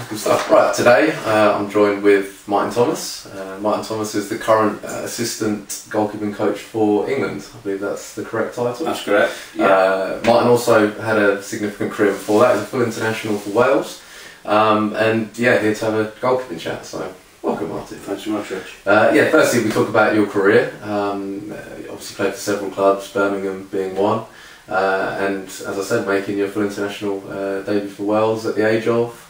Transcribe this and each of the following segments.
Good stuff. Right, today I'm joined with Martin Thomas. Martin Thomas is the current assistant goalkeeping coach for England. I believe that's the correct title. That's correct. Yeah. Martin also had a significant career before that. He's a full international for Wales. And yeah, here to have a goalkeeping chat. So welcome, Martin. Thanks so much, Rich. Yeah, firstly we talk about your career. You obviously played for several clubs, Birmingham being one. And as I said, making your full international debut for Wales at the age of?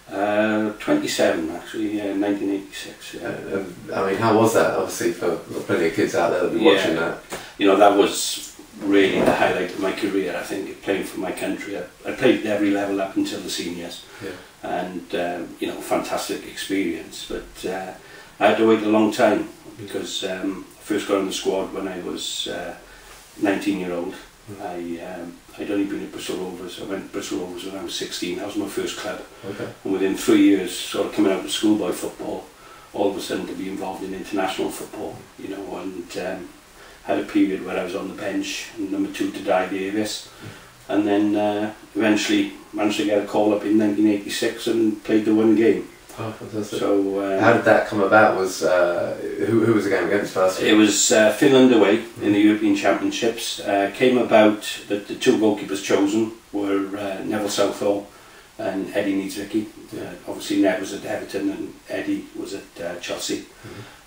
27 actually, yeah, 1986. Yeah. I mean, how was that? Obviously, for plenty of kids out there that be watching that. You know, that was really the highlight of my career. I think playing for my country. I played at every level up until the seniors, and you know, fantastic experience. But I had to wait a long time because I first got on the squad when I was 19-year-old. I'd only been at Bristol Rovers. I went to Bristol Rovers when I was 16. That was my first club. Okay. And within 3 years, sort of coming out of schoolboy football, all of a sudden to be involved in international football, you know, and had a period where I was on the bench, number 2 to Di Davis, and then eventually managed to get a call up in 1986 and played the one game. Oh, fantastic. So, how did that come about? Was who was the game against first? It was Finland away in the European Championships. Came about that the 2 goalkeepers chosen were Neville Southall and Eddie Niedzwiecki. Obviously Nev was at Everton and Eddie was at Chelsea.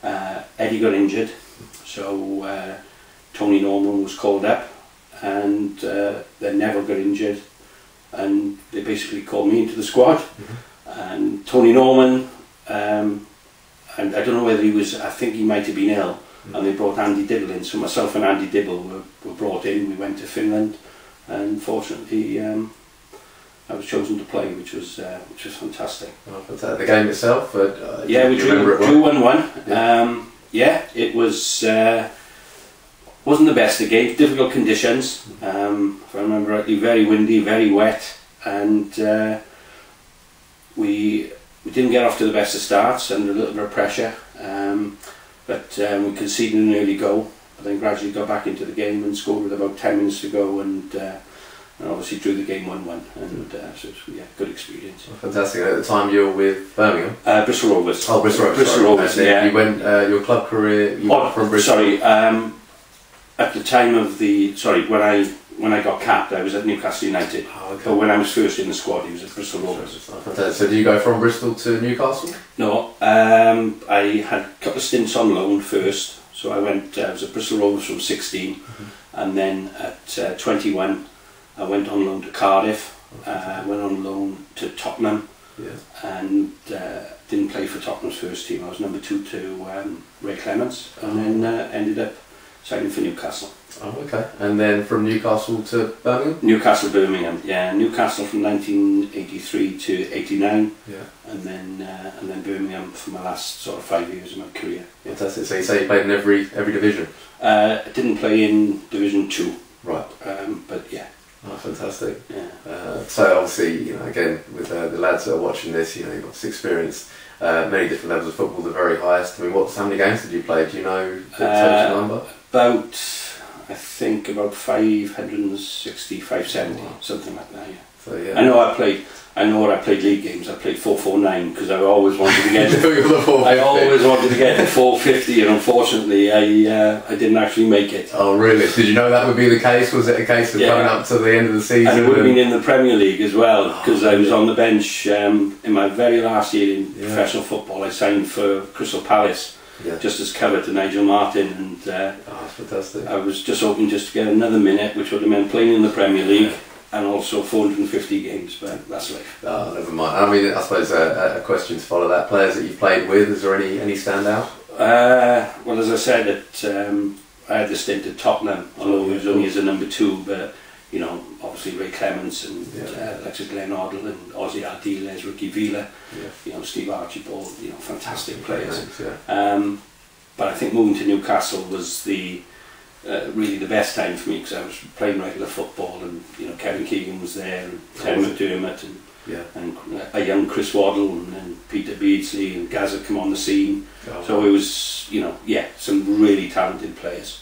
Eddie got injured, so Tony Norman was called up, and then Neville got injured, and they basically called me into the squad. And Tony Norman, and I don't know whether he was, I think he might have been ill, and they brought Andy Dibble in, so myself and Andy Dibble were brought in. We went to Finland, and fortunately I was chosen to play, which was fantastic. Oh, fantastic. The game itself? Yeah, we drew 1-1. Yeah, it was wasn't the best of games, difficult conditions, if I remember rightly, very windy, very wet, and we didn't get off to the best of starts, under a little bit of pressure, but we conceded an early goal, but then gradually got back into the game and scored with about 10 minutes to go, and obviously drew the game 1-1, and so it was, yeah, good experience. Oh, fantastic. At the time you were with Birmingham? Bristol Rovers. Oh, Bristol Rovers. Bristol Rovers, yeah. You went, your club career, you went from Bristol? Sorry, at the time of the, when I got capped, I was at Newcastle United. Oh, okay. But when I was first in the squad, he was at Bristol Rovers. So do you go from Bristol to Newcastle? No, I had a couple of stints on loan first. So I was at Bristol Rovers from 16, and then at 21, I went on loan to Cardiff. Went on loan to Tottenham, and didn't play for Tottenham's first team. I was number 2 to Ray Clements, and then ended up signing for Newcastle. Oh, okay. And then from Newcastle to Birmingham? Newcastle, Birmingham, yeah. Newcastle from 1983 to 89, and then Birmingham for my last sort of 5 years of my career. Fantastic. So you say you played in every division? I didn't play in Division 2. Right. But yeah. Oh, fantastic. Yeah. So obviously, you know, again, with the lads that are watching this, you know, you've got experienced many different levels of football, the very highest. I mean, how many games did you play? Do you know the total number? I think about 560, 570, something like that. Yeah. So yeah. I know when I played league games. I played 449 because I always wanted to get. I always wanted to get to 450, and unfortunately, I didn't actually make it. Oh really? Did you know that would be the case? Was it a case of coming up to the end of the season? And it would have been in the Premier League as well, because I was on the bench in my very last year in professional football. I signed for Crystal Palace. Just as cover to Nigel Martin, and fantastic. I was just hoping just to get another minute, which would have meant playing in the Premier League and also 450 games, but that's life. Oh, never mind. I mean, I suppose a question to follow that. Players that you've played with, is there any standout? Well, as I said, I had the stint at Tottenham, although he was only as a number 2, but you know, obviously Ray Clements and Alexis Glenn-Hoddle and Ozzy Ardiles, Ricky Villa, you know, Steve Archibald, you know, fantastic players. But I think moving to Newcastle was really the best time for me, because I was playing regular football, and you know, Kevin Keegan was there, and Terry McDermott, and a young Chris Waddle, and then Peter Beardsley and Gaz had come on the scene. So it was, you know, some really talented players.